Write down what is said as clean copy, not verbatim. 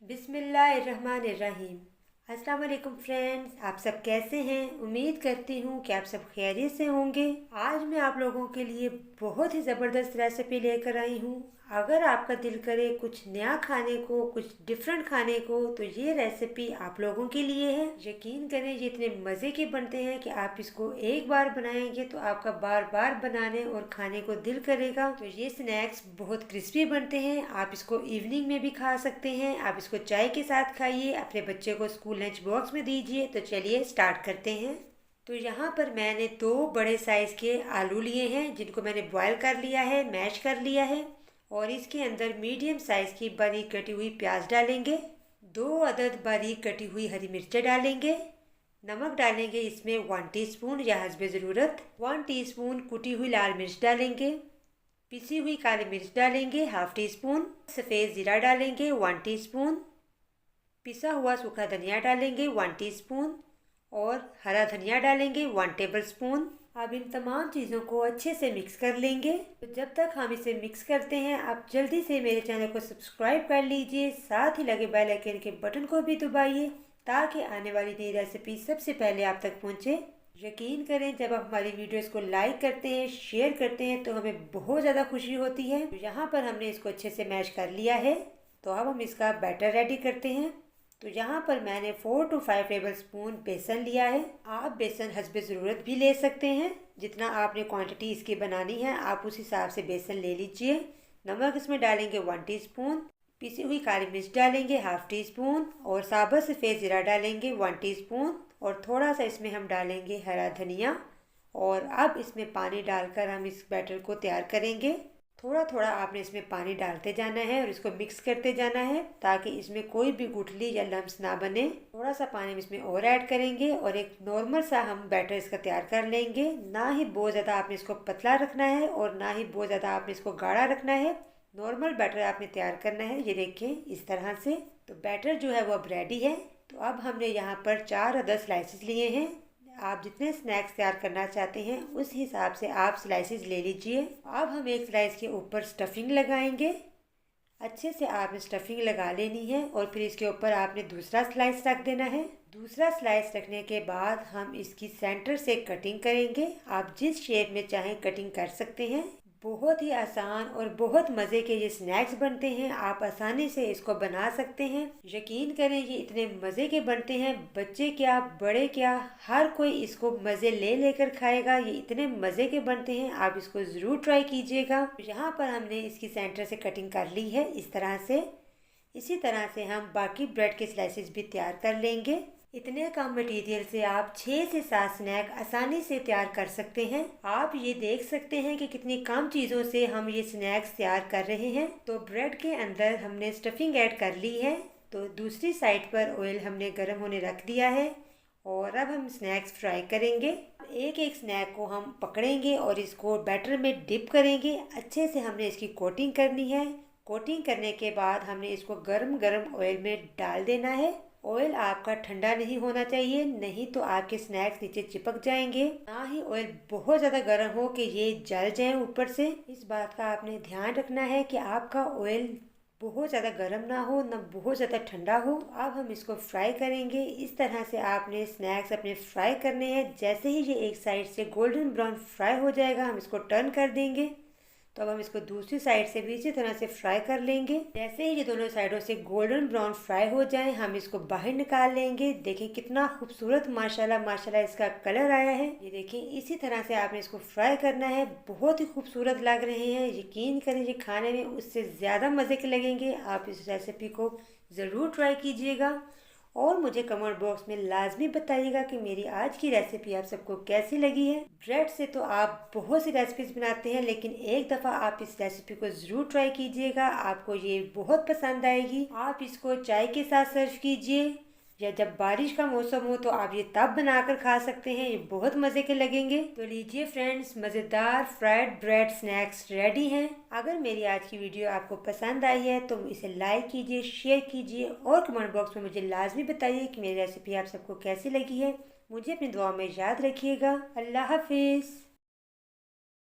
बिस्मिल्लाहिर्रहमानिर्रहीम। अस्सलाम वालेकुम फ्रेंड्स, आप सब कैसे हैं? उम्मीद करती हूँ कि आप सब खैरियत से होंगे। आज मैं आप लोगों के लिए बहुत ही ज़बरदस्त रेसिपी लेकर आई हूँ। अगर आपका दिल करे कुछ नया खाने को, कुछ डिफरेंट खाने को, तो ये रेसिपी आप लोगों के लिए है। यकीन करें ये इतने मज़े के बनते हैं कि आप इसको एक बार बनाएंगे तो आपका बार बार बनाने और खाने को दिल करेगा। तो ये स्नैक्स बहुत क्रिस्पी बनते हैं। आप इसको इवनिंग में भी खा सकते हैं, आप इसको चाय के साथ खाइए, अपने बच्चे को स्कूल लंच बॉक्स में दीजिए। तो चलिए स्टार्ट करते हैं। तो यहाँ पर मैंने 2 बड़े साइज़ के आलू लिए हैं, जिनको मैंने बॉयल कर लिया है, मैश कर लिया है। और इसके अंदर मीडियम साइज़ की बारीक कटी हुई प्याज डालेंगे। 2 अदद बारीक कटी हुई हरी मिर्चें डालेंगे। नमक डालेंगे इसमें 1 टीस्पून या हस्बे ज़रूरत। 1 टीस्पून कुटी हुई लाल मिर्च डालेंगे। पिसी हुई काली मिर्च डालेंगे 1/2 टीस्पून। सफ़ेद ज़ीरा डालेंगे 1 टीस्पून। पिसा हुआ सूखा धनिया डालेंगे 1 टीस्पून। और हरा धनिया डालेंगे 1 टेबल स्पून। अब इन तमाम चीज़ों को अच्छे से मिक्स कर लेंगे। तो जब तक हम इसे मिक्स करते हैं, आप जल्दी से मेरे चैनल को सब्सक्राइब कर लीजिए, साथ ही लगे बेल आइकन के बटन को भी दबाइए ताकि आने वाली नई रेसिपी सबसे पहले आप तक पहुंचे। यकीन करें जब आप हमारी वीडियोस को लाइक करते हैं, शेयर करते हैं, तो हमें बहुत ज़्यादा खुशी होती है। तो यहाँ पर हमने इसको अच्छे से मैश कर लिया है। तो अब हम इसका बैटर रेडी करते हैं। तो यहाँ पर मैंने 4 to 5 टेबल स्पून बेसन लिया है। आप बेसन हस्बे ज़रूरत भी ले सकते हैं, जितना आपने क्वांटिटी इसकी बनानी है आप उस हिसाब से बेसन ले लीजिए। नमक इसमें डालेंगे 1 टीस्पून। पिसी हुई काली मिर्च डालेंगे 1/2 टीस्पून। और साबुत सफ़ेद ज़ीरा डालेंगे 1 टीस्पून। और थोड़ा सा इसमें हम डालेंगे हरा धनिया। और अब इसमें पानी डालकर हम इस बैटर को तैयार करेंगे। थोड़ा थोड़ा आपने इसमें पानी डालते जाना है और इसको मिक्स करते जाना है ताकि इसमें कोई भी गुठली या लम्स ना बने। थोड़ा सा पानी हम इसमें और ऐड करेंगे और एक नॉर्मल सा हम बैटर इसका तैयार कर लेंगे। ना ही बहुत ज़्यादा आपने इसको पतला रखना है और ना ही बहुत ज़्यादा आपने इसको गाढ़ा रखना है। नॉर्मल बैटर आपने तैयार करना है। ये देखिए इस तरह से। तो बैटर जो है वो अब रेडी है। तो अब हमने यहाँ पर 4 अदद स्लाइसेस लिए हैं। आप जितने स्नैक्स तैयार करना चाहते हैं उस हिसाब से आप स्लाइसेस ले लीजिए। अब हम एक स्लाइस के ऊपर स्टफिंग लगाएंगे। अच्छे से आपने स्टफिंग लगा लेनी है और फिर इसके ऊपर आपने दूसरा स्लाइस रख देना है। दूसरा स्लाइस रखने के बाद हम इसकी सेंटर से कटिंग करेंगे। आप जिस शेप में चाहें कटिंग कर सकते हैं। बहुत ही आसान और बहुत मज़े के ये स्नैक्स बनते हैं। आप आसानी से इसको बना सकते हैं। यकीन करें ये इतने मज़े के बनते हैं, बच्चे क्या बड़े क्या हर कोई इसको मज़े ले लेकर खाएगा। ये इतने मज़े के बनते हैं, आप इसको ज़रूर ट्राई कीजिएगा। यहाँ पर हमने इसकी सेंटर से कटिंग कर ली है इस तरह से। इसी तरह से हम बाकी ब्रेड के स्लाइसेस भी तैयार कर लेंगे। इतने कम मटेरियल से आप 6 से 7 स्नैक आसानी से तैयार कर सकते हैं। आप ये देख सकते हैं कि कितनी कम चीज़ों से हम ये स्नैक्स तैयार कर रहे हैं। तो ब्रेड के अंदर हमने स्टफिंग ऐड कर ली है। तो दूसरी साइड पर ऑयल हमने गर्म होने रख दिया है और अब हम स्नैक्स फ्राई करेंगे। एक एक स्नैक को हम पकड़ेंगे और इसको बैटर में डिप करेंगे। अच्छे से हमने इसकी कोटिंग करनी है। कोटिंग करने के बाद हमने इसको गर्म गर्म ऑयल में डाल देना है। ऑयल आपका ठंडा नहीं होना चाहिए, नहीं तो आपके स्नैक्स नीचे चिपक जाएंगे। ना ही ऑयल बहुत ज़्यादा गर्म हो कि ये जल जाए ऊपर से। इस बात का आपने ध्यान रखना है कि आपका ऑयल बहुत ज़्यादा गर्म ना हो, ना बहुत ज़्यादा ठंडा हो। अब हम इसको फ्राई करेंगे। इस तरह से आपने स्नैक्स अपने फ्राई करने हैं। जैसे ही ये एक साइड से गोल्डन ब्राउन फ्राई हो जाएगा हम इसको टर्न कर देंगे। तो अब हम इसको दूसरी साइड से भी इसी तरह से फ्राई कर लेंगे। जैसे ही ये दोनों साइडों से गोल्डन ब्राउन फ्राई हो जाए हम इसको बाहर निकाल लेंगे। देखें कितना खूबसूरत माशाल्लाह माशाल्लाह इसका कलर आया है। ये देखें इसी तरह से आपने इसको फ्राई करना है। बहुत ही खूबसूरत लग रहे हैं। यकीन करें ये खाने में उससे ज़्यादा मज़े के लगेंगे। आप इस रेसिपी को ज़रूर ट्राई कीजिएगा और मुझे कमेंट बॉक्स में लाजमी बताइएगा कि मेरी आज की रेसिपी आप सबको कैसी लगी है। ब्रेड से तो आप बहुत सी रेसिपीज बनाते हैं, लेकिन एक दफ़ा आप इस रेसिपी को ज़रूर ट्राई कीजिएगा। आपको ये बहुत पसंद आएगी। आप इसको चाय के साथ सर्व कीजिए या जब बारिश का मौसम हो तो आप ये तब बनाकर खा सकते हैं। ये बहुत मज़े के लगेंगे। तो लीजिए फ्रेंड्स, मज़ेदार फ्राइड ब्रेड स्नैक्स रेडी हैं। अगर मेरी आज की वीडियो आपको पसंद आई है तो इसे लाइक कीजिए, शेयर कीजिए और कमेंट बॉक्स में मुझे लाजमी बताइए कि मेरी रेसिपी आप सबको कैसी लगी है। मुझे अपनी दुआ में याद रखिएगा। अल्लाह हाफिज़।